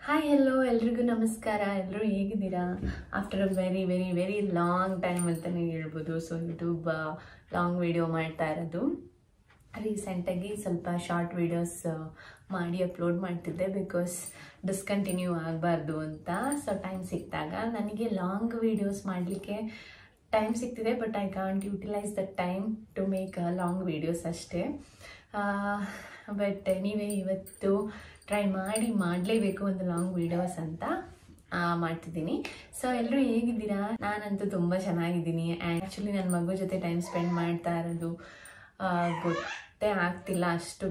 Hi hello ಎಲ್ರಿಗೂ ನಮಸ್ಕಾರ. ಎಲ್ಲರೂ ಹೇಗಿದ್ದೀರಾ? After a very long time ಅಂತಲೇ ಹೇಳ್ಬೋದು. ಸೊ ಯೂಟ್ಯೂಬ್ ಲಾಂಗ್ ವಿಡಿಯೋ ಮಾಡ್ತಾ ಇರೋದು. ರೀಸೆಂಟಾಗಿ ಸ್ವಲ್ಪ ಶಾರ್ಟ್ ವಿಡಿಯೋಸ್ ಮಾಡಿ ಅಪ್ಲೋಡ್ ಮಾಡ್ತಿದ್ದೆ ಬಿಕಾಸ್ ಡಿಸ್ಕಂಟಿನ್ಯೂ ಆಗಬಾರ್ದು ಅಂತ. ಸೊ ಟೈಮ್ ಸಿಕ್ಕಿದಾಗ ನನಗೆ ಲಾಂಗ್ ವಿಡಿಯೋಸ್ ಮಾಡಲಿಕ್ಕೆ ಟೈಮ್ ಸಿಗ್ತಿದೆ, but I can't utilise the time to make long videos ಅಷ್ಟೇ. ಬಟ್ ನೀವೇ ಇವತ್ತು ಟ್ರೈ ಮಾಡಲೇಬೇಕು ಒಂದು ಲಾಂಗ್ ವಿಡಿಯೋಸ್ ಅಂತ ಮಾಡ್ತಿದ್ದೀನಿ. ಸೊ ಎಲ್ಲರೂ ಹೇಗಿದ್ದೀರಾ? ನಾನಂತೂ ತುಂಬ ಚೆನ್ನಾಗಿದ್ದೀನಿ. ಆ್ಯಂಡ್ ಆ್ಯಕ್ಚುಲಿ ನನ್ನ ಮಗು ಜೊತೆ ಟೈಮ್ ಸ್ಪೆಂಡ್ ಮಾಡ್ತಾ ಇರೋದು ಗೊತ್ತೇ ಆಗ್ತಿಲ್ಲ. ಅಷ್ಟು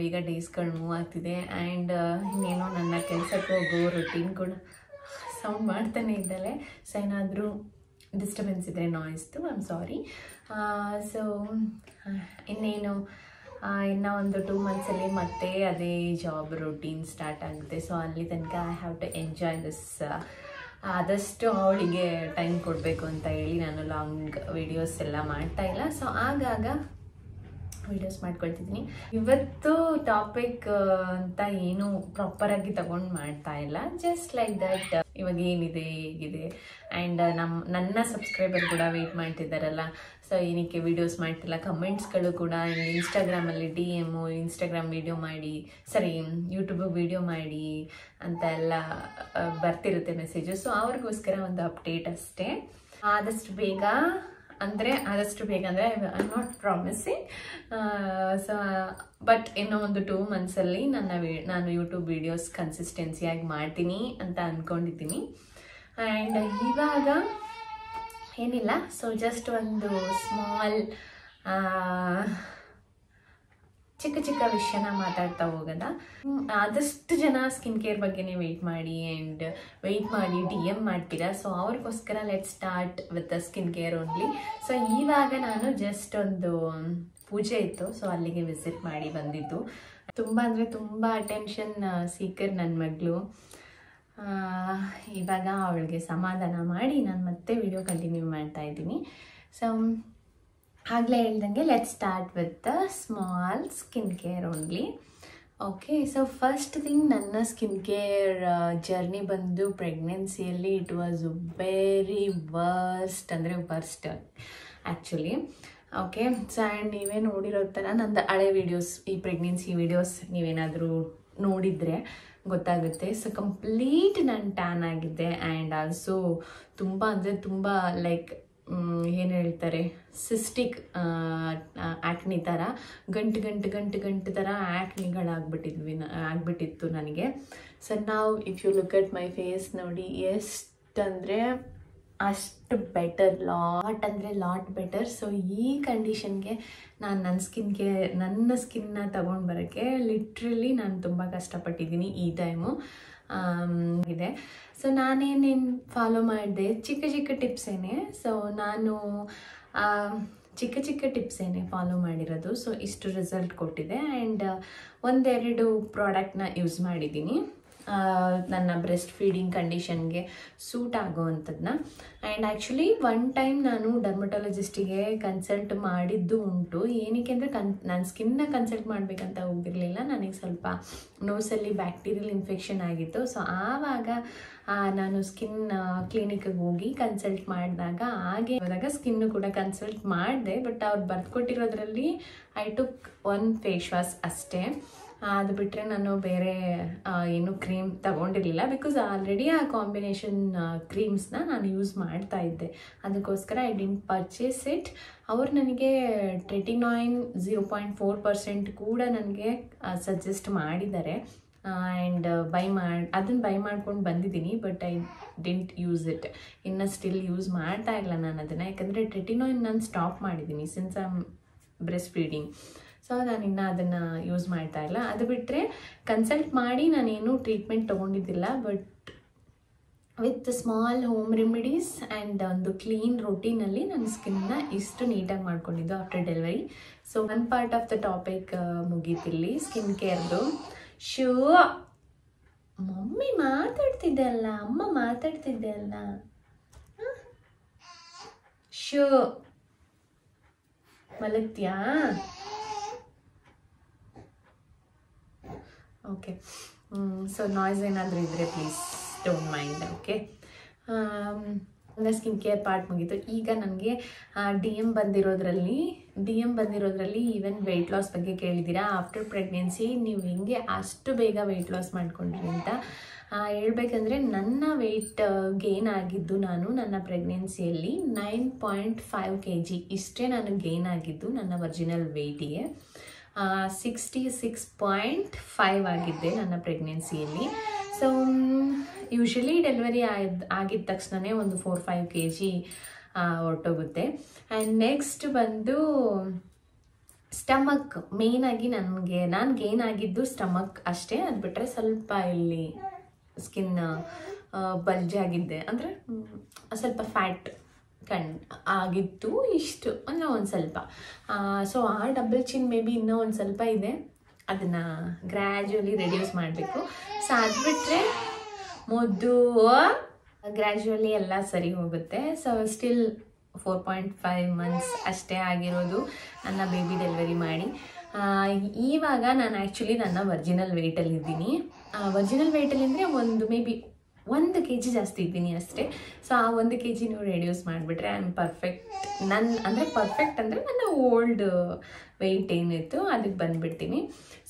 ಬೇಗ ಡೇಸ್ಗಳು ಮೂವ್ ಆಗ್ತಿದೆ. ಆ್ಯಂಡ್ ಇನ್ನೇನೋ ನನ್ನ ಕೆಲಸಕ್ಕೆ ಹೋಗೋ ರೂಟೀನ್ ಕೂಡ ಸೌಂಡ್ ಮಾಡ್ತಾನೆ ಇದ್ದಾಳೆ. ಸೊ ಏನಾದರೂ ಡಿಸ್ಟರ್ಬೆನ್ಸ್ ಇದ್ದರೆ ನಾಯ್ಸ್ದು ಐ ಆಮ್ ಸಾರಿ. ಸೊ ಇನ್ನೇನು ಇನ್ನು ಒಂದು 2 ಮಂತ್ಸಲ್ಲಿ ಮತ್ತೆ ಅದೇ ಜಾಬ್ ರೂಟೀನ್ ಸ್ಟಾರ್ಟ್ ಆಗುತ್ತೆ. ಸೊ ಅಲ್ಲಿ ತನಕ I have to enjoy this. ಆದಷ್ಟು ಅವಳಿಗೆ ಟೈಮ್ ಕೊಡಬೇಕು ಅಂತ ಹೇಳಿ ನಾನು ಲಾಂಗ್ ವಿಡಿಯೋಸ್ ಎಲ್ಲ ಮಾಡ್ತಾ ಇಲ್ಲ. ಸೊ ಆಗಾಗ ವಿಡಿಯೋಸ್ ಮಾಡ್ಕೊಳ್ತಿದ್ದೀನಿ. ಇವತ್ತು ಟಾಪಿಕ್ ಅಂತ ಏನು ಪ್ರಾಪರಾಗಿ ತಗೊಂಡು ಮಾಡ್ತಾ ಇಲ್ಲ, ಜಸ್ಟ್ ಲೈಕ್ ದಟ್ ಇವಾಗ ಏನಿದೆ ಹೇಗಿದೆ. ಆ್ಯಂಡ್ ನನ್ನ ಸಬ್ಸ್ಕ್ರೈಬರ್ ಕೂಡ ವೆಯ್ಟ್ ಮಾಡ್ತಿದ್ದಾರಲ್ಲ, ಸೊ ಏನಕ್ಕೆ ವೀಡಿಯೋಸ್ ಮಾಡ್ತಿಲ್ಲ, ಕಮೆಂಟ್ಸ್ಗಳು ಕೂಡ ಇನ್ಸ್ಟಾಗ್ರಾಮಲ್ಲಿ DM ಇನ್ಸ್ಟಾಗ್ರಾಮ್ ವೀಡಿಯೋ ಮಾಡಿ, ಯೂಟ್ಯೂಬಿಗೆ ವೀಡಿಯೋ ಮಾಡಿ ಅಂತ ಎಲ್ಲ ಬರ್ತಿರುತ್ತೆ ಮೆಸೇಜು. ಸೊ ಅವ್ರಿಗೋಸ್ಕರ ಒಂದು ಅಪ್ಡೇಟ್ ಅಷ್ಟೇ. ಆದಷ್ಟು ಬೇಗ ಅಂದರೆ I am not promising. So but ಇನ್ನೂ ಒಂದು 2 ಮಂತ್ಸಲ್ಲಿ ನಾನು ಯೂಟ್ಯೂಬ್ ವೀಡಿಯೋಸ್ ಕನ್ಸಿಸ್ಟೆನ್ಸಿಯಾಗಿ ಮಾಡ್ತೀನಿ ಅಂತ ಅಂದ್ಕೊಂಡಿದ್ದೀನಿ. ಆ್ಯಂಡ್ ಇವಾಗ ಏನಿಲ್ಲ, ಸೊ ಜಸ್ಟ್ ಒಂದು ಸ್ಮಾಲ್ ಚಿಕ್ಕ ವಿಷಯನ ಮಾತಾಡ್ತಾ ಹೋಗೋಣ. ಆದಷ್ಟು ಜನ ಸ್ಕಿನ್ ಕೇರ್ ಬಗ್ಗೆನೇ ವೆಯ್ಟ್ ಮಾಡಿ DM ಮಾಡ್ತೀರಾ. ಸೊ ಅವ್ರಿಗೋಸ್ಕರ let start with the skin care only. So ಇವಾಗ ನಾನು ಜಸ್ಟ್ ಒಂದು ಪೂಜೆ ಇತ್ತು, ಸೊ ಅಲ್ಲಿಗೆ ವಿಸಿಟ್ ಮಾಡಿ ಬಂದಿದ್ದು. ತುಂಬ ಅಂದರೆ ತುಂಬ ಅಟೆನ್ಷನ್ ಸೀಕರ್ ನನ್ನ ಮಗಳು. ಇವಾಗ ಅವಳಿಗೆ ಸಮಾಧಾನ ಮಾಡಿ ನಾನು ಮತ್ತೆ ವಿಡಿಯೋ ಕಂಟಿನ್ಯೂ ಮಾಡ್ತಾ ಇದ್ದೀನಿ. ಸೊ ಆಗಲೇ ಹೇಳ್ದಂಗೆ let start with the small skin care only. Okay, so first thing, ನನ್ನ ಸ್ಕಿನ್ ಕೇರ್ ಜರ್ನಿ ಬಂದು ಪ್ರೆಗ್ನೆನ್ಸಿಯಲ್ಲಿ it was very worst actually. Okay, so and ನೀವೇ ನೋಡಿರೋ ಥರ ನಂದು ಹಳೆ ವೀಡಿಯೋಸ್, ಈ ಪ್ರೆಗ್ನೆನ್ಸಿ ವೀಡಿಯೋಸ್ ನೀವೇನಾದರೂ ನೋಡಿದರೆ ಗೊತ್ತಾಗುತ್ತೆ. ಸೊ ಕಂಪ್ಲೀಟ್ ನಾನು ಟ್ಯಾನ್ ಆಗಿದ್ದೆ. ಆ್ಯಂಡ್ ಆಲ್ಸೋ ತುಂಬ ಅಂದರೆ ತುಂಬ ಲೈಕ್ ಏನು ಹೇಳ್ತಾರೆ, ಸಿಸ್ಟಿಕ್ ಆ್ಯಕ್ನಿ ಥರ ಗಂಟು ಥರ ಆಗ್ಬಿಟ್ಟಿತ್ತು ನನಗೆ. ಸೊ ನಾವು if you look at my face ನೋಡಿ, ಎಷ್ಟಂದರೆ ಅಷ್ಟು ಬೆಟರ್, ಲಾಟ್ ಬೆಟರ್. ಸೊ ಈ ಕಂಡೀಷನ್ಗೆ ನಾನು ನನ್ನ ಸ್ಕಿನ್ನ ತಗೊಂಡು ಬರೋಕ್ಕೆ ಲಿಟ್ರಲಿ ನಾನು ತುಂಬ ಕಷ್ಟಪಟ್ಟಿದ್ದೀನಿ ಈ ಟೈಮು ಇದೆ. ಸೊ ನಾನೇನೇನು ಫಾಲೋ ಮಾಡಿದೆ, ಚಿಕ್ಕ ಟಿಪ್ಸೇನೆ. ಸೊ ನಾನು ಚಿಕ್ಕ ಟಿಪ್ಸೇನೆ ಫಾಲೋ ಮಾಡಿರೋದು. ಸೊ ಇಷ್ಟು ರಿಸಲ್ಟ್ ಕೊಟ್ಟಿದೆ. ಆ್ಯಂಡ್ 1-2 ಪ್ರಾಡಕ್ಟ್ನ ಯೂಸ್ ಮಾಡಿದ್ದೀನಿ ನನ್ನ ಬ್ರೆಸ್ಟ್ ಫೀಡಿಂಗ್ ಕಂಡೀಷನ್ಗೆ ಸೂಟ್ ಆಗೋವಂಥದ್ದನ್ನ. ಆ್ಯಂಡ್ ಆ್ಯಕ್ಚುಲಿ ಒನ್ ಟೈಮ್ ನಾನು ಡರ್ಮಟಾಲಜಿಸ್ಟಿಗೆ ಕನ್ಸಲ್ಟ್ ಮಾಡಿದ್ದು ಉಂಟು. ಏನಕ್ಕೆ ಅಂದರೆ ನಾನು ಸ್ಕಿನ್ನ ಕನ್ಸಲ್ಟ್ ಮಾಡಬೇಕಂತ ಹೋಗಿರಲಿಲ್ಲ. ನನಗೆ ಸ್ವಲ್ಪ ನೋಸಲ್ಲಿ ಬ್ಯಾಕ್ಟೀರಿಯಲ್ ಇನ್ಫೆಕ್ಷನ್ ಆಗಿತ್ತು. ಸೊ ಆವಾಗ ನಾನು ಸ್ಕಿನ್ ಕ್ಲಿನಿಕ್ಗೆ ಹೋಗಿ ಕನ್ಸಲ್ಟ್ ಮಾಡಿದಾಗ ಹೋದಾಗ ಸ್ಕಿನ್ನು ಕೂಡ ಕನ್ಸಲ್ಟ್ ಮಾಡಿದೆ. ಬಟ್ ಅವ್ರು ಬರ್ದುಕೊಟ್ಟಿರೋದ್ರಲ್ಲಿ ಐ ಟುಕ್ 1 ಫೇಸ್ ವಾಶ್ ಅಷ್ಟೇ. ಅದು ಬಿಟ್ಟರೆ ನಾನು ಬೇರೆ ಏನು ಕ್ರೀಮ್ ತಗೊಂಡಿರಲಿಲ್ಲ, ಬಿಕಾಸ್ ಆಲ್ರೆಡಿ ಆ ಕಾಂಬಿನೇಷನ್ ಕ್ರೀಮ್ಸ್ನ ನಾನು ಯೂಸ್ ಮಾಡ್ತಾ ಇದ್ದೆ. ಅದಕ್ಕೋಸ್ಕರ ಐ ಡಿಂಟ್ ಪರ್ಚೇಸ್ ಇಟ್. ಅವ್ರು ನನಗೆ ಟ್ರೆಟಿನಾಯಿನ್ 0.4% ಕೂಡ ನನಗೆ ಸಜೆಸ್ಟ್ ಮಾಡಿದ್ದಾರೆ. ಆ್ಯಂಡ್ ಅದನ್ನು ಬೈ ಮಾಡ್ಕೊಂಡು ಬಂದಿದ್ದೀನಿ. But I didn't use it. ಇನ್ನು ಸ್ಟಿಲ್ ಯೂಸ್ ಮಾಡ್ತಾ ಇಲ್ಲ ನಾನು ಅದನ್ನು, ಯಾಕಂದರೆ ಟ್ರೆಟಿನಾಯಿನ್ ನಾನು ಸ್ಟಾಪ್ ಮಾಡಿದ್ದೀನಿ since I am breast feeding. So ನಾನು ಇನ್ನೂ ಅದನ್ನು ಯೂಸ್ ಮಾಡ್ತಾ ಇಲ್ಲ. ಅದು ಬಿಟ್ಟರೆ ಕನ್ಸಲ್ಟ್ ಮಾಡಿ ನಾನೇನು ಟ್ರೀಟ್ಮೆಂಟ್ ತೊಗೊಂಡಿದ್ದಿಲ್ಲ. But with small home remedies and ಒಂದು ಕ್ಲೀನ್ ರೂಟೀನಲ್ಲಿ ನನ್ನ ಸ್ಕಿನ್ನ ಇಷ್ಟು ನೀಟಾಗಿ ಮಾಡ್ಕೊಂಡಿದ್ದು after delivery. So one part of the topic ಮುಗೀತಿಲ್ಲಿ ಸ್ಕಿನ್ ಕೇರ್ದು. ಮಮ್ಮಿ ಮಾತಾಡ್ತಿದ್ದೆ ಅಲ್ಲ, ಅಮ್ಮ ಮಾತಾಡ್ತಿದ್ದೆ ಅಲ್ಲ. ಮಲಗ್ತೀಯಾ? ಓಕೆ, ಸೊ ನಾಯ್ಸ್ ಏನಾದರೂ ಇದ್ದರೆ ಪ್ಲೀಸ್ ಡೋಂಟ್ ಮೈಂಡ್. ಓಕೆ, ಅಂದರೆ ಸ್ಕಿನ್ ಕೇರ್ ಪಾರ್ಟ್ ಮುಗೀತು. ಈಗ ನನಗೆ ಡಿ ಎಮ್ ಬಂದಿರೋದ್ರಲ್ಲಿ ಈವನ್ ವೆಯ್ಟ್ ಲಾಸ್ ಬಗ್ಗೆ ಕೇಳಿದ್ದೀರಾ. ಆಫ್ಟರ್ ಪ್ರೆಗ್ನೆನ್ಸಿ ನೀವು ಹೆಂಗೆ ಅಷ್ಟು ಬೇಗ ವೆಯ್ಟ್ ಲಾಸ್ ಮಾಡ್ಕೊಂಡ್ರಿ ಅಂತ ಹೇಳ್ಬೇಕಂದ್ರೆ, ನನ್ನ ವೆಯ್ಟ್ ಗೇನ್ ಆಗಿದ್ದು ನಾನು ನನ್ನ ಪ್ರೆಗ್ನೆನ್ಸಿಯಲ್ಲಿ 9.5 kg ಇಷ್ಟೇ ನಾನು ಗೇನ್ ಆಗಿದ್ದು ನನ್ನ ಒರಿಜಿನಲ್ ವೆಯ್ಟಿಗೆ. 66.5 ಆಗಿದ್ದೆ ನನ್ನ ಪ್ರೆಗ್ನೆನ್ಸಿಯಲ್ಲಿ. ಸೊ ಯೂಶ್ವಲಿ ಡೆಲಿವರಿ ಆಗಿದ ತಕ್ಷಣವೇ ಒಂದು 4-5 kg ಹೊರಟೋಗುತ್ತೆ. ಆ್ಯಂಡ್ ನೆಕ್ಸ್ಟ್ ಬಂದು ಸ್ಟಮಕ್. ಮೇಯ್ನಾಗಿ ನಾನು ಗೇನ್ ಆಗಿದ್ದು ಸ್ಟಮಕ್ ಅಷ್ಟೇ. ಅದು ಬಿಟ್ಟರೆ ಸ್ವಲ್ಪ ಇಲ್ಲಿ ಸ್ಕಿನ್ ಬಲ್ಜ್ ಆಗಿದ್ದೆ, ಅಂದರೆ ಸ್ವಲ್ಪ ಫ್ಯಾಟ್ ಆಗಿತ್ತು, ಇಷ್ಟು ಅಂದರೆ ಒಂದು ಸ್ವಲ್ಪ. ಸೊ ಆ ಡಬಲ್ ಚಿನ್ ಮೇ ಬಿ ಇನ್ನೂ ಒಂದು ಸ್ವಲ್ಪ ಇದೆ, ಅದನ್ನು ಗ್ರ್ಯಾಜುವಲಿ ರೆಡ್ಯೂಸ್ ಮಾಡಬೇಕು. ಸೊ ಅದು ಬಿಟ್ಟರೆ ಮೊದಲು ಗ್ರ್ಯಾಜುವಲಿ ಎಲ್ಲ ಸರಿ ಹೋಗುತ್ತೆ. ಸೊ ಸ್ಟಿಲ್ 4.5 months ಅಷ್ಟೇ ಆಗಿರೋದು ನನ್ನ ಬೇಬಿ ಡೆಲಿವರಿ ಮಾಡಿ. ಇವಾಗ ನಾನು ಆ್ಯಕ್ಚುಲಿ ನನ್ನ ಒರಿಜಿನಲ್ ವೆಯ್ಟಲ್ಲಿ ಇದ್ದೀನಿ. ಒರಿಜಿನಲ್ ವೆಯ್ಟಲ್ಲಿ ಅಂದರೆ ಒಂದು ಮೇ ಬಿ 1 kg ಜಾಸ್ತಿ ಇದ್ದೀನಿ ಅಷ್ಟೇ. ಸೊ ಆ 1 kg ನೀವು ರೆಡ್ಯೂಸ್ ಮಾಡಿಬಿಟ್ರೆ ಐ ಆಮ್ ಪರ್ಫೆಕ್ಟ್. ಪರ್ಫೆಕ್ಟ್ ಅಂದರೆ ನನ್ನ ಓಲ್ಡ್ ವೆಯ್ಟ್ ಏನಿತ್ತು ಅದಕ್ಕೆ ಬಂದುಬಿಡ್ತೀನಿ.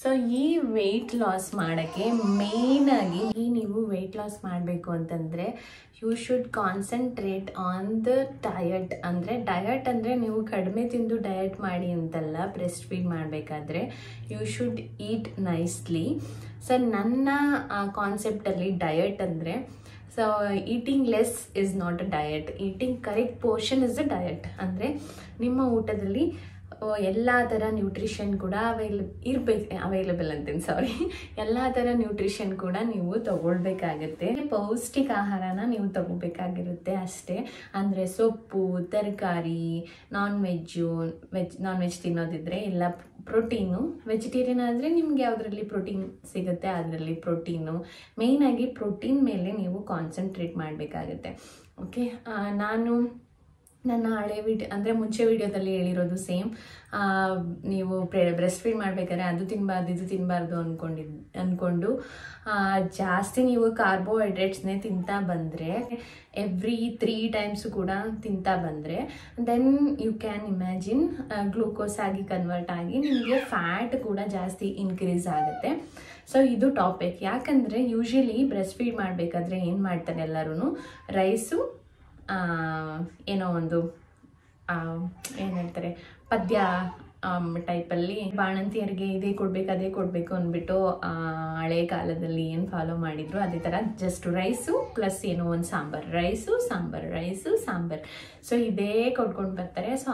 ಸೊ ಈ ವೆಯ್ಟ್ ಲಾಸ್ ಮಾಡೋಕ್ಕೆ ಮೇಯ್ನಾಗಿ ನೀವು ವೆಯ್ಟ್ ಲಾಸ್ ಮಾಡಬೇಕು ಅಂತಂದರೆ you should concentrate on the diet. Diet ಅಂದರೆ ನೀವು ಕಡಿಮೆ ತಿಂದು ಡಯಟ್ ಮಾಡಿ ಅಂತಲ್ಲ. ಬ್ರೆಸ್ಟ್ ಫೀಡ್ ಮಾಡಬೇಕಾದ್ರೆ you should eat nicely. So ನನ್ನ ಕಾನ್ಸೆಪ್ಟಲ್ಲಿ ಡಯಟ್ ಅಂದರೆ, so eating less is not a diet, eating correct portion is a diet. ಅಂದರೆ ನಿಮ್ಮ ಊಟದಲ್ಲಿ ಎಲ್ಲ ಥರ ನ್ಯೂಟ್ರಿಷನ್ ಕೂಡ ಅವೈಲೇಬಲ್ ಅಂತೀನಿ, ಎಲ್ಲ ಥರ ನ್ಯೂಟ್ರಿಷನ್ ಕೂಡ ನೀವು ತಗೊಳ್ಬೇಕಾಗತ್ತೆ. ಪೌಷ್ಟಿಕ ಆಹಾರನ ನೀವು ತಗೋಬೇಕಾಗಿರುತ್ತೆ ಅಷ್ಟೇ. ಅಂದರೆ ಸೊಪ್ಪು, ತರಕಾರಿ, ನಾನ್ ವೆಜ್ ತಿನ್ನೋದಿದ್ರೆ ಎಲ್ಲ ಪ್ರೋಟೀನು. ವೆಜಿಟೇರಿಯನ್ ಆದರೆ ನಿಮ್ಗೆ ಯಾವುದರಲ್ಲಿ ಪ್ರೋಟೀನ್ ಸಿಗುತ್ತೆ ಅದರಲ್ಲಿ ಪ್ರೋಟೀನು. ಮೇಯ್ನಾಗಿ ಪ್ರೋಟೀನ್ ಮೇಲೆ ನೀವು ಕಾನ್ಸಂಟ್ರೇಟ್ ಮಾಡಬೇಕಾಗತ್ತೆ. ಓಕೆ, ನಾನು ನನ್ನ ಹಳೆ ಮುಂಚೆ ವಿಡಿಯೋದಲ್ಲಿ ಹೇಳಿರೋದು ಸೇಮ್. ನೀವು ಬ್ರೆಸ್ಟ್ ಫೀಡ್ ಮಾಡಬೇಕಾದ್ರೆ ಅದು ತಿನ್ನಬಾರ್ದು ಇದು ತಿನ್ನಬಾರ್ದು ಅಂದ್ಕೊಂಡು ಜಾಸ್ತಿ ನೀವು ಕಾರ್ಬೋಹೈಡ್ರೇಟ್ಸ್ನೇ ತಿಂತಾ ಬಂದರೆ, ಎವ್ರಿ 3 times ಕೂಡ ತಿಂತಾ ಬಂದರೆ, then you can imagine glucose ಆಗಿ ಕನ್ವರ್ಟ್ ಆಗಿ ನಿಮಗೆ ಫ್ಯಾಟ್ ಕೂಡ ಜಾಸ್ತಿ ಇನ್ಕ್ರೀಸ್ ಆಗುತ್ತೆ. ಸೊ ಇದು ಟಾಪಿಕ್. ಯಾಕಂದರೆ ಯೂಶ್ವಲಿ ಬ್ರೆಸ್ಟ್ ಫೀಡ್ ಮಾಡಬೇಕಾದ್ರೆ ಏನು ಮಾಡ್ತಾರೆ ಎಲ್ಲರೂ, ರೈಸು ಏನೋ ಒಂದು ಏನು ಹೇಳ್ತಾರೆ ಪದ್ಯ ಟೈಪಲ್ಲಿ ಬಾಣಂತಿಯರಿಗೆ ಇದೇ ಕೊಡಬೇಕು ಅದೇ ಕೊಡಬೇಕು ಅಂದ್ಬಿಟ್ಟು ಹಳೆ ಕಾಲದಲ್ಲಿ ಏನು ಫಾಲೋ ಮಾಡಿದ್ರು ಅದೇ ಥರ ಜಸ್ಟ್ ರೈಸು ಪ್ಲಸ್ ಏನೋ ಒಂದು ಸಾಂಬಾರು, ರೈಸು ಸಾಂಬಾರು. ಸೊ ಇದೇ ಕೊಡ್ಕೊಂಡು ಬರ್ತಾರೆ. ಸೊ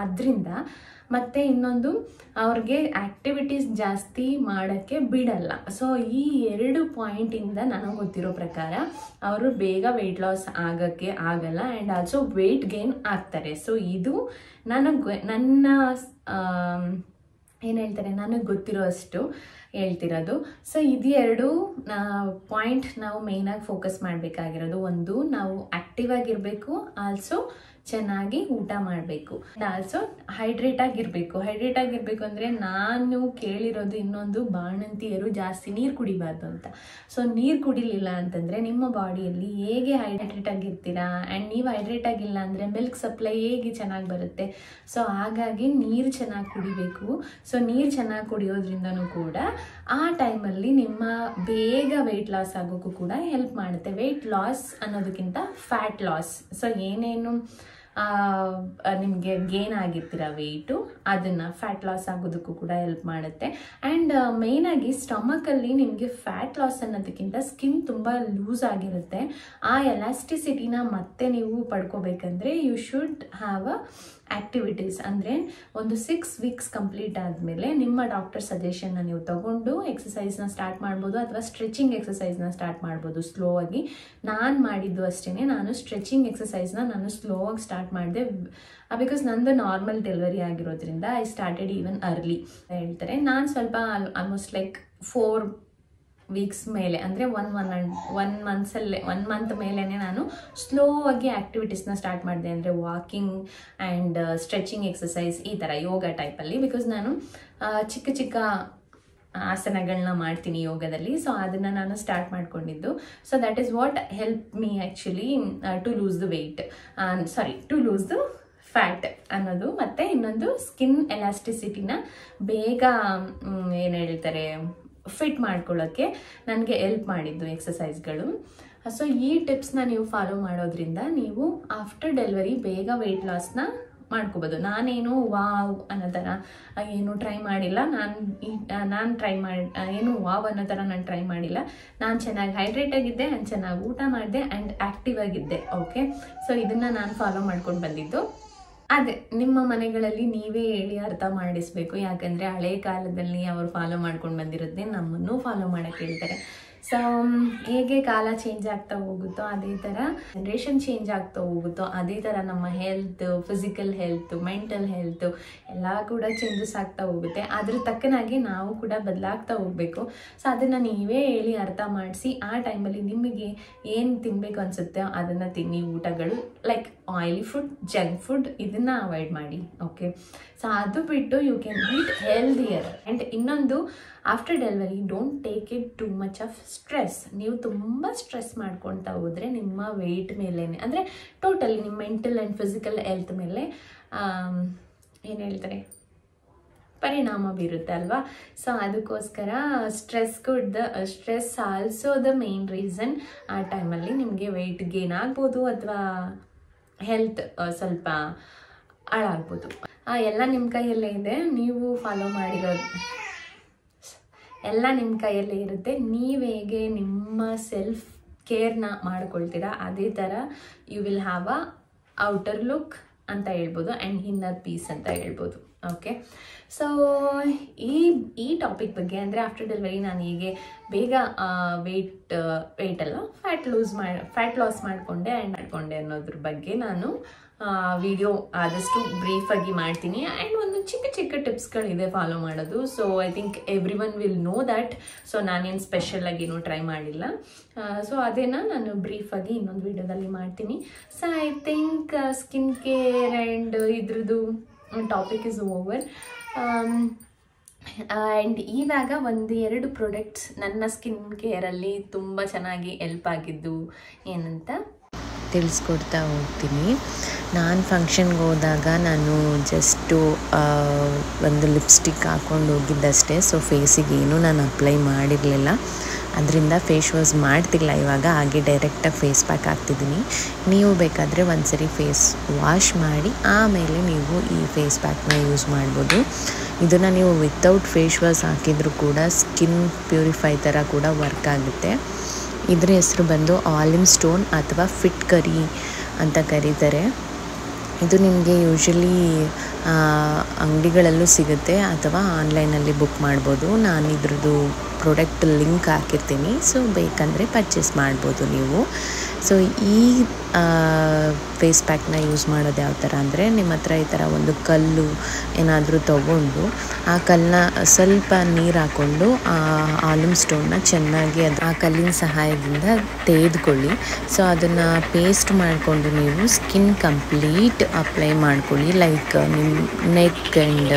ಅದರಿಂದ ಮತ್ತು ಇನ್ನೊಂದು ಅವ್ರಿಗೆ ಆ್ಯಕ್ಟಿವಿಟೀಸ್ ಜಾಸ್ತಿ ಮಾಡೋಕ್ಕೆ ಬಿಡಲ್ಲ. ಸೊ ಈ 2 ಪಾಯಿಂಟಿಂದ ನನಗೆ ಗೊತ್ತಿರೋ ಪ್ರಕಾರ ಅವರು ಬೇಗ ವೆಯ್ಟ್ ಲಾಸ್ ಆಗೋಕ್ಕೆ ಆಗಲ್ಲ ಆ್ಯಂಡ್ ಆಲ್ಸೋ ವೆಯ್ಟ್ ಗೇನ್ ಆಗ್ತಾರೆ. ಸೊ ಇದು ನನ್ನ ಏನು ಹೇಳ್ತಾರೆ ನನಗೆ ಗೊತ್ತಿರೋ ಅಷ್ಟು ಹೇಳ್ತಿರೋದು. ಸೊ ಇದು 2 ಪಾಯಿಂಟ್ ನಾವು ಮೇಯ್ನಾಗಿ ಫೋಕಸ್ ಮಾಡಬೇಕಾಗಿರೋದು. ಒಂದು, ನಾವು ಆ್ಯಕ್ಟಿವ್ ಆಗಿರಬೇಕು, ಆಲ್ಸೋ ಚೆನ್ನಾಗಿ ಊಟ ಮಾಡಬೇಕು, ಆಲ್ಸೋ ಹೈಡ್ರೇಟ್ ಆಗಿರಬೇಕು ಅಂದರೆ ನಾನು ಕೇಳಿರೋದು ಇನ್ನೊಂದು, ಬಾಣಂತಿಯರು ಜಾಸ್ತಿ ನೀರು ಕುಡಿಬಾರ್ದು ಅಂತ. ಸೊ ನೀರು ಕುಡಿಲಿಲ್ಲ ಅಂತಂದರೆ ನಿಮ್ಮ ಬಾಡಿಯಲ್ಲಿ ಹೇಗೆ ಹೈಡ್ರೇಟ್ ಆಗಿರ್ತೀರಾ, ಆ್ಯಂಡ್ ನೀವು ಹೈಡ್ರೇಟ್ ಆಗಿಲ್ಲ ಅಂದರೆ ಮಿಲ್ಕ್ ಸಪ್ಲೈ ಹೇಗೆ ಚೆನ್ನಾಗಿ ಬರುತ್ತೆ. ಸೊ ಹಾಗಾಗಿ ನೀರು ಚೆನ್ನಾಗಿ ಕುಡಿಬೇಕು. ಸೊ ನೀರು ಚೆನ್ನಾಗಿ ಕುಡಿಯೋದ್ರಿಂದನೂ ಕೂಡ ಆ ಟೈಮಲ್ಲಿ ನಿಮ್ಮ ಬೇಗ ವೆಯ್ಟ್ ಲಾಸ್ ಆಗೋಕ್ಕೂ ಕೂಡ ಹೆಲ್ಪ್ ಮಾಡುತ್ತೆ. ವೆಯ್ಟ್ ಲಾಸ್ ಅನ್ನೋದಕ್ಕಿಂತ ಫ್ಯಾಟ್ ಲಾಸ್. ಸೊ ಏನೇನು ನಿಮಗೆ ಗೇನ್ ಆಗಿರ್ತೀರ ವೆಯ್ಟು, ಅದನ್ನು ಫ್ಯಾಟ್ ಲಾಸ್ ಆಗೋದಕ್ಕೂ ಕೂಡ ಹೆಲ್ಪ್ ಮಾಡುತ್ತೆ. ಆ್ಯಂಡ್ ಮೇಯ್ನಾಗಿ ಸ್ಟಮಕಲ್ಲಿ ನಿಮಗೆ ಫ್ಯಾಟ್ ಲಾಸ್ ಅನ್ನೋದಕ್ಕಿಂತ ಸ್ಕಿನ್ ತುಂಬ ಲೂಸ್ ಆಗಿರುತ್ತೆ. ಆ ಎಲಾಸ್ಟಿಸಿಟಿನ ಮತ್ತೆ ನೀವು ಪಡ್ಕೋಬೇಕಂದ್ರೆ you should have a activities. ಅಂದರೆ ಒಂದು 6 weeks ಕಂಪ್ಲೀಟ್ ಆದಮೇಲೆ ನಿಮ್ಮ ಡಾಕ್ಟರ್ ಸಜೆಷನ್ನ ನೀವು ತಗೊಂಡು ಎಕ್ಸಸೈಸ್ನ ಸ್ಟಾರ್ಟ್ ಮಾಡ್ಬೋದು, ಅಥವಾ ಸ್ಟ್ರೆಚಿಂಗ್ ಎಕ್ಸಸೈಸ್ನ ಸ್ಟಾರ್ಟ್ ಮಾಡ್ಬೋದು ಸ್ಲೋ ಆಗಿ. ನಾನು ಮಾಡಿದ್ದು ಅಷ್ಟೇ, ನಾನು ಸ್ಟ್ರೆಚಿಂಗ್ ಎಕ್ಸಸೈಸ್ನ ನಾನು ಸ್ಲೋ ಆಗಿ ಸ್ಟಾರ್ಟ್ ಮಾಡಿದೆ. ಬಿಕಾಸ್ ನಂದು ನಾರ್ಮಲ್ ಡೆಲಿವರಿ ಆಗಿರೋದ್ರಿಂದ ಐ ಸ್ಟಾರ್ಟೆಡ್ ಈವನ್ ಅರ್ಲಿ ಹೇಳ್ತಾರೆ. ನಾನು ಸ್ವಲ್ಪ ಆಲ್ಮೋಸ್ಟ್ ಲೈಕ್ 4 weeks ಮೇಲೆ, ಅಂದರೆ 1 month ಮೇಲೇ ನಾನು ಸ್ಲೋ ಆಗಿ ಆ್ಯಕ್ಟಿವಿಟೀಸ್ನ ಸ್ಟಾರ್ಟ್ ಮಾಡಿದೆ. ಅಂದರೆ ವಾಕಿಂಗ್ ಆ್ಯಂಡ್ ಸ್ಟ್ರೆಚಿಂಗ್ ಎಕ್ಸಸೈಸ್, ಈ ಥರ ಯೋಗ ಟೈಪಲ್ಲಿ. ಬಿಕಾಸ್ ನಾನು ಚಿಕ್ಕ ಆಸನಗಳನ್ನ ಮಾಡ್ತೀನಿ ಯೋಗದಲ್ಲಿ. ಸೊ ಅದನ್ನು ನಾನು ಸ್ಟಾರ್ಟ್ ಮಾಡ್ಕೊಂಡಿದ್ದು. So that is what help me actually to lose the weight, to lose the fat ಅನ್ನೋದು. ಮತ್ತು ಇನ್ನೊಂದು ಸ್ಕಿನ್ ಎಲಾಸ್ಟಿಸಿಟಿನ ಬೇಗ ಏನು ಹೇಳ್ತಾರೆ ಫಿಟ್ ಮಾಡ್ಕೊಳ್ಳೋಕ್ಕೆ ನನಗೆ ಹೆಲ್ಪ್ ಮಾಡಿದ್ದು ಎಕ್ಸಸೈಸ್ಗಳು. ಸೊ ಈ ಟಿಪ್ಸ್ನ ನೀವು ಫಾಲೋ ಮಾಡೋದ್ರಿಂದ ನೀವು ಆಫ್ಟರ್ ಡೆಲಿವರಿ ಬೇಗ ವೆಯ್ಟ್ ಲಾಸ್ನ ಮಾಡ್ಕೋಬೋದು. ನಾನೇನು ವಾವ್ ಅನ್ನೋ ಥರ ಏನು ಟ್ರೈ ಮಾಡಿಲ್ಲ, ನಾನು ಟ್ರೈ ಮಾಡಿ ಏನು ವಾವ್ ಅನ್ನೋ ಥರ ನಾನು ಟ್ರೈ ಮಾಡಿಲ್ಲ. ನಾನು ಚೆನ್ನಾಗಿ ಹೈಡ್ರೇಟ್ ಆಗಿದ್ದೆ ಆ್ಯಂಡ್ ಚೆನ್ನಾಗಿ ಊಟ ಮಾಡಿದೆ ಆ್ಯಂಡ್ ಆ್ಯಕ್ಟಿವ್ ಆಗಿದ್ದೆ. ಓಕೆ, ಸೊ ಇದನ್ನು ನಾನು ಫಾಲೋ ಮಾಡ್ಕೊಂಡು ಬಂದಿದ್ದು. ಅದೇ ನಿಮ್ಮ ಮನೆಗಳಲ್ಲಿ ನೀವೇ ಹೇಳಿ ಅರ್ಥ ಮಾಡಿಸ್ಬೇಕು, ಯಾಕಂದರೆ ಹಳೆ ಕಾಲದಲ್ಲಿ ಅವರು ಫಾಲೋ ಮಾಡ್ಕೊಂಡು ಬಂದಿರುತ್ತೆ, ನಮ್ಮನ್ನು ಫಾಲೋ ಮಾಡೋಕ್ಕೆ ಹೇಳ್ತಾರೆ. ಸೊ ಹೇಗೆ ಕಾಲ ಚೇಂಜ್ ಆಗ್ತಾ ಹೋಗುತ್ತೋ ಅದೇ ಥರ ಜನ್ರೇಷನ್ ಚೇಂಜ್ ಆಗ್ತಾ ಹೋಗುತ್ತೋ ಅದೇ ಥರ ನಮ್ಮ health, physical health, mental health ಎಲ್ಲ ಕೂಡ ಚೇಂಜಸ್ ಆಗ್ತಾ ಹೋಗುತ್ತೆ. ಅದ್ರ ತಕ್ಕನಾಗಿ ನಾವು ಕೂಡ ಬದಲಾಗ್ತಾ ಹೋಗಬೇಕು. ಸೊ ಅದನ್ನು ನೀವೇ ಹೇಳಿ ಅರ್ಥ ಮಾಡಿಸಿ ಆ ಟೈಮಲ್ಲಿ ನಿಮಗೆ ಏನು ತಿನ್ನಬೇಕು ಅನಿಸುತ್ತೆ ಅದನ್ನು ತಿನ್ನಿ. ಊಟಗಳು like oily food, junk food ಇದನ್ನು ಅವಾಯ್ಡ್ ಮಾಡಿ. ಓಕೆ, ಸೊ ಅದು ಬಿಟ್ಟು you can eat healthier. And ಇನ್ನೊಂದು, after delivery don't take it too much of stress. ನೀವು ತುಂಬ ಸ್ಟ್ರೆಸ್ ಮಾಡ್ಕೊಳ್ತಾ ಹೋದರೆ ನಿಮ್ಮ ವೆಯ್ಟ್ ಮೇಲೆ, ಅಂದರೆ ಟೋಟಲಿ ನಿಮ್ಮ ಮೆಂಟಲ್ ಆ್ಯಂಡ್ ಫಿಸಿಕಲ್ ಹೆಲ್ತ್ ಮೇಲೆ ಏನು ಹೇಳ್ತಾರೆ ಪರಿಣಾಮ ಬೀರುತ್ತೆ ಅಲ್ವಾ. ಸೊ ಅದಕ್ಕೋಸ್ಕರ stress also the main reason. ಆ ಟೈಮಲ್ಲಿ ನಿಮಗೆ ವೆಯ್ಟ್ ಗೇನ್ ಆಗ್ಬೋದು ಅಥವಾ ಹೆಲ್ತ್ ಸ್ವಲ್ಪ ಹಾಳಾಗ್ಬೋದು. ಎಲ್ಲ ನಿಮ್ಮ ಕೈಯಲ್ಲೇ ಇದೆ, ನೀವು ಫಾಲೋ ಮಾಡಿರೋದು ಎಲ್ಲ ನಿಮ್ಮ ಕೈಯಲ್ಲೇ ಇರುತ್ತೆ. ನೀವು ಹೇಗೆ ನಿಮ್ಮ ಸೆಲ್ಫ್ ಕೇರ್ನ ಮಾಡ್ಕೊಳ್ತೀರಾ ಅದೇ ಥರ you will have a outer look ಅಂತ ಹೇಳ್ಬೋದು ಆ್ಯಂಡ್ ಇನ್ನರ್ ಪೀಸ್ ಅಂತ ಹೇಳ್ಬೋದು. ಓಕೆ, ಸೊ ಈ ಟಾಪಿಕ್ ಬಗ್ಗೆ ಅಂದರೆ ಆಫ್ಟರ್ ಡೆಲಿವರಿ ನಾನು ಹೀಗೆ ಬೇಗ ವೆಯ್ಟ್ ಅಲ್ಲ ಫ್ಯಾಟ್ ಲಾಸ್ ಮಾಡಿಕೊಂಡೆ ಅನ್ನೋದ್ರ ಬಗ್ಗೆ ನಾನು ವಿಡಿಯೋ ಆದಷ್ಟು ಬ್ರೀಫಾಗಿ ಮಾಡ್ತೀನಿ. ಆ್ಯಂಡ್ ಒಂದು ಚಿಕ್ಕ ಟಿಪ್ಸ್ಗಳಿದೆ ಫಾಲೋ ಮಾಡೋದು. So I think every one will know that. So ನಾನೇನು ಸ್ಪೆಷಲಾಗಿ ಏನೂ ಟ್ರೈ ಮಾಡಿಲ್ಲ. ಸೊ ಅದೇನ ನಾನು ಬ್ರೀಫಾಗಿ ಇನ್ನೊಂದು ವಿಡಿಯೋದಲ್ಲಿ ಮಾಡ್ತೀನಿ. So I think skin care and ಇದ್ರದ್ದು ಟಾಪಿಕ್ ಇಸ್ ಓವರ್. ಆ್ಯಂಡ್ ಇವಾಗ 1-2 ಪ್ರಾಡಕ್ಟ್ಸ್ ನನ್ನ ಸ್ಕಿನ್ ಕೇರಲ್ಲಿ ತುಂಬ ಚೆನ್ನಾಗಿ ಹೆಲ್ಪ್ ಆಗಿದ್ದು ಏನಂತ ತಿಳಿಸ್ಕೊಡ್ತಾ ಹೋಗ್ತೀನಿ. ನಾನು ಫಂಕ್ಷನ್ಗೆ ಹೋದಾಗ ನಾನು ಜಸ್ಟು ಒಂದು ಲಿಪ್ಸ್ಟಿಕ್ ಹಾಕ್ಕೊಂಡು ಹೋಗಿದ್ದಷ್ಟೇ. ಸೊ ಫೇಸಿಗೆ ಏನೂ ನಾನು ಅಪ್ಲೈ ಮಾಡಿರಲಿಲ್ಲ, ಅದರಿಂದ ಫೇಸ್ ವಾಶ್ ಮಾಡ್ತಿಲ್ಲ ಇವಾಗ, ಹಾಗೆ ಡೈರೆಕ್ಟಾಗಿ ಫೇಸ್ ಪ್ಯಾಕ್ ಹಾಕ್ತಿದ್ದೀನಿ. ನೀವು ಬೇಕಾದರೆ ಒಂದ್ಸರಿ ಫೇಸ್ ವಾಶ್ ಮಾಡಿ ಆಮೇಲೆ ನೀವು ಈ ಫೇಸ್ ಪ್ಯಾಕ್ನ ಯೂಸ್ ಮಾಡ್ಬೋದು. ಇದನ್ನು ನೀವು ವಿತೌಟ್ ಫೇಸ್ ವಾಶ್ ಹಾಕಿದರೂ ಕೂಡ ಸ್ಕಿನ್ ಪ್ಯೂರಿಫೈ ಥರ ಕೂಡ ವರ್ಕ್ ಆಗುತ್ತೆ. ಇದರ ಹೆಸರು ಬಂದು ಆಲಿಮ್ ಸ್ಟೋನ್ ಅಥವಾ ಫಿಟ್ ಕರಿ ಅಂತ ಕರೀತಾರೆ. ಇದು ನಿಮಗೆ ಯೂಶಲಿ ಅಂಗಡಿಗಳಲ್ಲೂ ಸಿಗುತ್ತೆ ಅಥವಾ ಆನ್ಲೈನಲ್ಲಿ ಬುಕ್ ಮಾಡ್ಬೋದು. ನಾನು ಇದ್ರದ್ದು ಪ್ರಾಡಕ್ಟ್ ಲಿಂಕ್ ಹಾಕಿರ್ತೀನಿ, ಸೊ ಬೇಕಂದರೆ ಪರ್ಚೇಸ್ ಮಾಡ್ಬೋದು ನೀವು. ಸೊ ಈ ಫೇಸ್ ಪ್ಯಾಕ್ನ ಯೂಸ್ ಮಾಡೋದು ಯಾವ ಥರ ಅಂದರೆ, ನಿಮ್ಮ ಹತ್ರ ಈ ಥರ ಒಂದು ಕಲ್ಲು ಏನಾದರೂ ತೊಗೊಂಡು ಆ ಕಲ್ಲನ್ನ ಸ್ವಲ್ಪ ನೀರು ಹಾಕ್ಕೊಂಡು ಆಲಿಮ್ ಸ್ಟೋನ್ನ ಚೆನ್ನಾಗಿ ಆ ಕಲ್ಲಿನ ಸಹಾಯದಿಂದ ತೆಗೆದುಕೊಳ್ಳಿ. ಸೊ ಅದನ್ನು ಪೇಸ್ಟ್ ಮಾಡಿಕೊಂಡು ನೀವು ಸ್ಕಿನ್ ಕಂಪ್ಲೀಟ್ ಅಪ್ಲೈ ಮಾಡ್ಕೊಳ್ಳಿ. ಲೈಕ್ ನಿಮ್ಮ ನೆಕ್ ಆ್ಯಂಡ್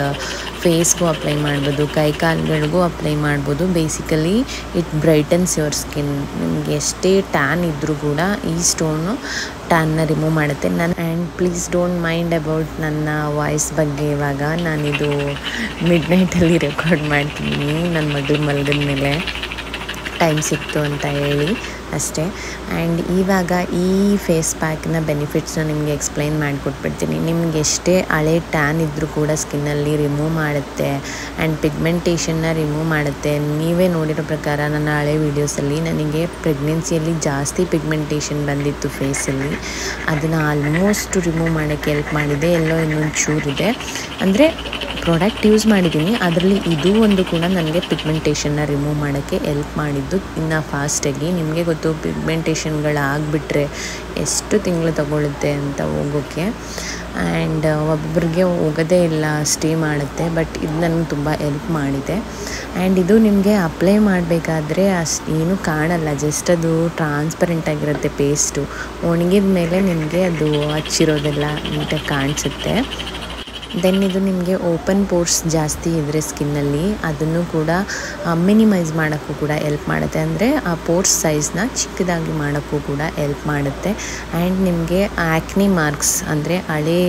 ಫೇಸ್ಗೂ ಅಪ್ಲೈ ಮಾಡ್ಬೋದು, ಕೈ ಕಾಲುಗಳಿಗೂ ಅಪ್ಲೈ ಮಾಡ್ಬೋದು. Basically it brightens your skin. ನಿಮಗೆ ಎಷ್ಟೇ ಟ್ಯಾನ್ ಇದ್ದರೂ ಕೂಡ ಈ ಸ್ಟೋನು ಟ್ಯಾನ್ನ ರಿಮೂವ್ ಮಾಡುತ್ತೆ. And please don't mind about ನನ್ನ ವಾಯ್ಸ್ ಬಗ್ಗೆ. ಇವಾಗ ನಾನಿದು ಮಿಡ್ನೈಟಲ್ಲಿ ರೆಕಾರ್ಡ್ ಮಾಡ್ತೀನಿ, ನನ್ನ ಮಗಳು ಮಲಗಿದ ಮೇಲೆ ಟೈಮ್ ಸಿಕ್ತು ಅಂತ ಹೇಳಿ ಅಷ್ಟೇ. ಆ್ಯಂಡ್ ಇವಾಗ ಈ ಫೇಸ್ ಪ್ಯಾಕ್ನ ಬೆನಿಫಿಟ್ಸ್ನ ನಿಮಗೆ ಎಕ್ಸ್ಪ್ಲೈನ್ ಮಾಡಿಕೊಟ್ಬಿಡ್ತೀನಿ. ನಿಮ್ಗೆ ಎಷ್ಟೇ ಹಳೆ ಟ್ಯಾನ್ ಇದ್ದರೂ ಕೂಡ ಸ್ಕಿನ್ನಲ್ಲಿ ರಿಮೂವ್ ಮಾಡುತ್ತೆ ಆ್ಯಂಡ್ ಪಿಗ್ಮೆಂಟೇಷನ್ನ ರಿಮೂವ್ ಮಾಡುತ್ತೆ. ನೀವೇ ನೋಡಿರೋ ಪ್ರಕಾರ ನನ್ನ ಹಳೆ ವೀಡಿಯೋಸಲ್ಲಿ ನನಗೆ ಪ್ರೆಗ್ನೆನ್ಸಿಯಲ್ಲಿ ಜಾಸ್ತಿ ಪಿಗ್ಮೆಂಟೇಷನ್ ಬಂದಿತ್ತು ಫೇಸಲ್ಲಿ, ಅದನ್ನು ಆಲ್ಮೋಸ್ಟ್ ರಿಮೂವ್ ಮಾಡೋಕ್ಕೆ ಹೆಲ್ಪ್ ಮಾಡಿದೆ. ಎಲ್ಲೋ ಇನ್ನೊಂದು ಚೂರಿದೆ ಅಂದರೆ ಪ್ರಾಡಕ್ಟ್ ಯೂಸ್ ಮಾಡಿದ್ದೀನಿ, ಅದರಲ್ಲಿ ಇದು ಒಂದು ಕೂಡ ನನಗೆ ಪಿಗ್ಮೆಂಟೇಷನ್ನ ರಿಮೂವ್ ಮಾಡೋಕ್ಕೆ ಹೆಲ್ಪ್ ಮಾಡಿದ್ದು ಇನ್ನು ಫಾಸ್ಟಾಗಿ. ನಿಮಗೆ ಗೊತ್ತು ಪಿಗ್ಮೆಂಟೇಷನ್ಗಳು ಆಗಿಬಿಟ್ರೆ ಎಷ್ಟು ತಿಂಗಳು ತಗೊಳುತ್ತೆ ಅಂತ ಹೋಗೋಕ್ಕೆ. ಆ್ಯಂಡ್ ಒಬ್ಬೊಬ್ಬರಿಗೆ ಹೋಗೋದೇ ಇಲ್ಲ, ಸ್ಟೇ ಮಾಡುತ್ತೆ. ಬಟ್ ಇದು ನನಗೆ ತುಂಬ ಹೆಲ್ಪ್ ಮಾಡಿದೆ. ಆ್ಯಂಡ್ ಇದು ನಿಮಗೆ ಅಪ್ಲೈ ಮಾಡಬೇಕಾದ್ರೆ ಅಷ್ಟು ಏನೂ ಕಾಣಲ್ಲ, ಜಸ್ಟ್ ಅದು ಟ್ರಾನ್ಸ್ಪರೆಂಟ್ ಆಗಿರುತ್ತೆ ಪೇಸ್ಟು. ಒಣಗಿದ ಮೇಲೆ ನಿಮಗೆ ಅದು ಹಚ್ಚಿರೋದೆಲ್ಲ ನೀಟಾಗಿ ಕಾಣಿಸುತ್ತೆ. ದೆನ್ ಇದು ನಿಮಗೆ ಓಪನ್ ಪೋರ್ಸ್ ಜಾಸ್ತಿ ಇದ್ದರೆ ಸ್ಕಿನ್ನಲ್ಲಿ ಅದನ್ನು ಕೂಡ ಮಿನಿಮೈಸ್ ಮಾಡೋಕ್ಕೂ ಕೂಡ ಎಲ್ಪ್ ಮಾಡುತ್ತೆ. ಅಂದರೆ ಆ ಪೋರ್ಸ್ ಸೈಜ್ನ ಚಿಕ್ಕದಾಗಿ ಮಾಡೋಕ್ಕೂ ಕೂಡ ಎಲ್ಪ್ ಮಾಡುತ್ತೆ. ಆ್ಯಂಡ್ ನಿಮಗೆ ಆ್ಯಕ್ನಿ ಮಾರ್ಕ್ಸ್ ಅಂದರೆ ಹಳೇ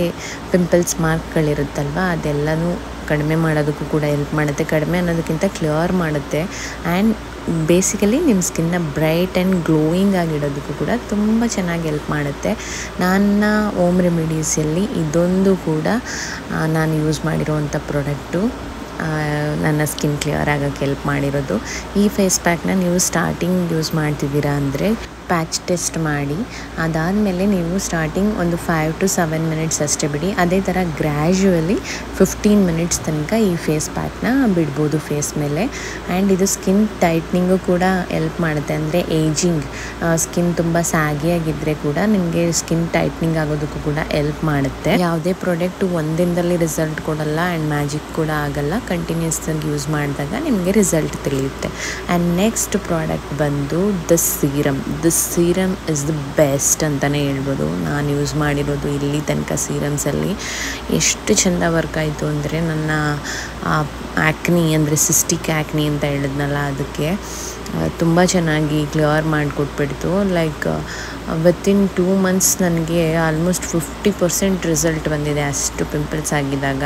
ಪಿಂಪಲ್ಸ್ ಮಾರ್ಕ್ಗಳಿರುತ್ತಲ್ವ ಅದೆಲ್ಲನೂ ಕಡಿಮೆ ಮಾಡೋದಕ್ಕೂ ಕೂಡ ಹೆಲ್ಪ್ ಮಾಡುತ್ತೆ. ಕಡಿಮೆ ಅನ್ನೋದಕ್ಕಿಂತ ಕ್ಲಿಯರ್ ಮಾಡುತ್ತೆ. ಆ್ಯಂಡ್ ಬೇಸಿಕಲಿ ನಿಮ್ಮ ಸ್ಕಿನ್ನ ಬ್ರೈಟ್ ಆ್ಯಂಡ್ ಗ್ಲೋಯಿಂಗ್ ಆಗಿಡೋದಕ್ಕೂ ಕೂಡ ತುಂಬ ಚೆನ್ನಾಗಿ ಹೆಲ್ಪ್ ಮಾಡುತ್ತೆ. ನನ್ನ ಹೋಮ್ ರೆಮಿಡೀಸಲ್ಲಿ ಇದೊಂದು ಕೂಡ ನಾನು ಯೂಸ್ ಮಾಡಿರೋವಂಥ ಪ್ರಾಡಕ್ಟು ನನ್ನ ಸ್ಕಿನ್ ಕ್ಲಿಯರ್ ಆಗೋಕ್ಕೆ ಹೆಲ್ಪ್ ಮಾಡಿರೋದು. ಈ ಫೇಸ್ ಪ್ಯಾಕ್ನ ನೀವು ಸ್ಟಾರ್ಟಿಂಗ್ ಯೂಸ್ ಮಾಡ್ತಿದ್ದೀರಾ ಅಂದರೆ ಪ್ಯಾಚ್ ಟೆಸ್ಟ್ ಮಾಡಿ ಅದಾದಮೇಲೆ ನೀವು ಸ್ಟಾರ್ಟಿಂಗ್ ಒಂದು 5 to 7 ಮಿನಿಟ್ಸ್ ಅಷ್ಟೇ ಬಿಡಿ. ಅದೇ ಥರ ಗ್ರ್ಯಾಜುವಲಿ 15 ಮಿನಿಟ್ಸ್ ತನಕ ಈ ಫೇಸ್ ಪ್ಯಾಕ್ನ ಬಿಡ್ಬೋದು ಫೇಸ್ ಮೇಲೆ. ಆ್ಯಂಡ್ ಇದು ಸ್ಕಿನ್ ಟೈಟ್ನಿಂಗು ಕೂಡ ಹೆಲ್ಪ್ ಮಾಡುತ್ತೆ. ಅಂದರೆ ಏಜಿಂಗ್ ಸ್ಕಿನ್ ತುಂಬ ಸ್ಯಾಗಿಯಾಗಿದ್ದರೆ ಕೂಡ ನಿಮಗೆ ಸ್ಕಿನ್ ಟೈಟ್ನಿಂಗ್ ಆಗೋದಕ್ಕೂ ಕೂಡ ಹೆಲ್ಪ್ ಮಾಡುತ್ತೆ. ಯಾವುದೇ ಪ್ರಾಡಕ್ಟು ಒಂದಿನದಲ್ಲಿ ರಿಸಲ್ಟ್ ಕೊಡಲ್ಲ ಆ್ಯಂಡ್ ಮ್ಯಾಜಿಕ್ ಕೂಡ ಆಗಲ್ಲ. ಕಂಟಿನ್ಯೂಸ್ ಆಗಿ ಯೂಸ್ ಮಾಡಿದಾಗ ನಿಮಗೆ ರಿಸಲ್ಟ್ ತಿಳಿಯುತ್ತೆ. ಆ್ಯಂಡ್ ನೆಕ್ಸ್ಟ್ ಪ್ರಾಡಕ್ಟ್ ಬಂದು this serum is the best ಅಂತಲೇ ಹೇಳ್ಬೋದು. ನಾನು ಯೂಸ್ ಮಾಡಿರೋದು ಇಲ್ಲಿ ತನಕ ಸೀರಮ್ಸಲ್ಲಿ ಎಷ್ಟು ಚೆಂದ ವರ್ಕ್ ಆಯಿತು ಅಂದರೆ ನನ್ನ ಆ್ಯಕ್ನಿ ಅಂದರೆ ಸಿಸ್ಟಿಕ್ ಆ್ಯಕ್ನಿ ಅಂತ ಹೇಳಿದ್ನಲ್ಲ ಅದಕ್ಕೆ ತುಂಬ ಚೆನ್ನಾಗಿ ಕ್ಲಿಯರ್ ಮಾಡಿಕೊಟ್ಬಿಡ್ತು. ಲೈಕ್ ವಿತಿನ್ 2 ಮಂತ್ಸ್ ನನಗೆ ಆಲ್ಮೋಸ್ಟ್ 50% ರಿಸಲ್ಟ್ ಬಂದಿದೆ ಅಷ್ಟು ಪಿಂಪಲ್ಸ್ ಆಗಿದ್ದಾಗ.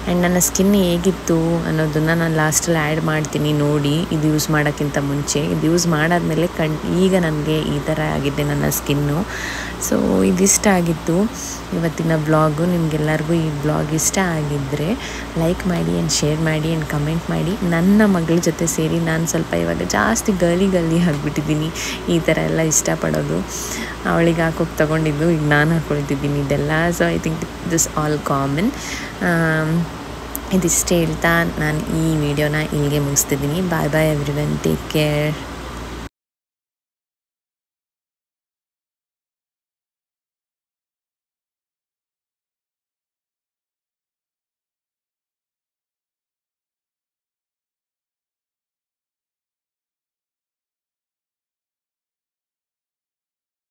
ಆ್ಯಂಡ್ ನನ್ನ ಸ್ಕಿನ್ ಹೇಗಿತ್ತು ಅನ್ನೋದನ್ನು ನಾನು ಲಾಸ್ಟಲ್ಲಿ ಆ್ಯಡ್ ಮಾಡ್ತೀನಿ ನೋಡಿ, ಇದು ಯೂಸ್ ಮಾಡೋಕ್ಕಿಂತ ಮುಂಚೆ. ಇದು ಯೂಸ್ ಮಾಡಾದಮೇಲೆ ಈಗ ನನಗೆ ಈ ಥರ ಆಗಿದೆ ನನ್ನ ಸ್ಕಿನ್ನು. ಸೊ ಇದಿಷ್ಟ ಆಗಿತ್ತು ಇವತ್ತಿನ ವ್ಲಾಗು. ನಿಮಗೆಲ್ಲರಿಗೂ ಈ ವ್ಲಾಗ್ ಇಷ್ಟ ಆಗಿದ್ದರೆ ಲೈಕ್ ಮಾಡಿ ಆ್ಯಂಡ್ ಶೇರ್ ಮಾಡಿ ಆ್ಯಂಡ್ ಕಮೆಂಟ್ ಮಾಡಿ. ನನ್ನ ಮಗಳ ಜೊತೆ ಸೇರಿ ನಾನು ಸ್ವಲ್ಪ ಇವಾಗ ಜಾಸ್ತಿ ಗಲಿ ಆಗಿಬಿಟ್ಟಿದ್ದೀನಿ ಈ ಥರ ಎಲ್ಲ ಇಷ್ಟಪಡೋದು. ಅವಳಿಗೆ ಹಾಕೋಗಿ ತೊಗೊಂಡಿದ್ದು ಈಗ ನಾನು ಹಾಕ್ಕೊಳ್ತಿದ್ದೀನಿ ಇದೆಲ್ಲ. So I think this all common. ಇದಿಷ್ಟೇ ಹೇಳ್ತಾ ನಾನು ಈ ವಿಡಿಯೋನ ಇಲ್ಲಿಗೆ ಮುಗಿಸ್ತಿದ್ದೀನಿ. Bye bye everyone, take care.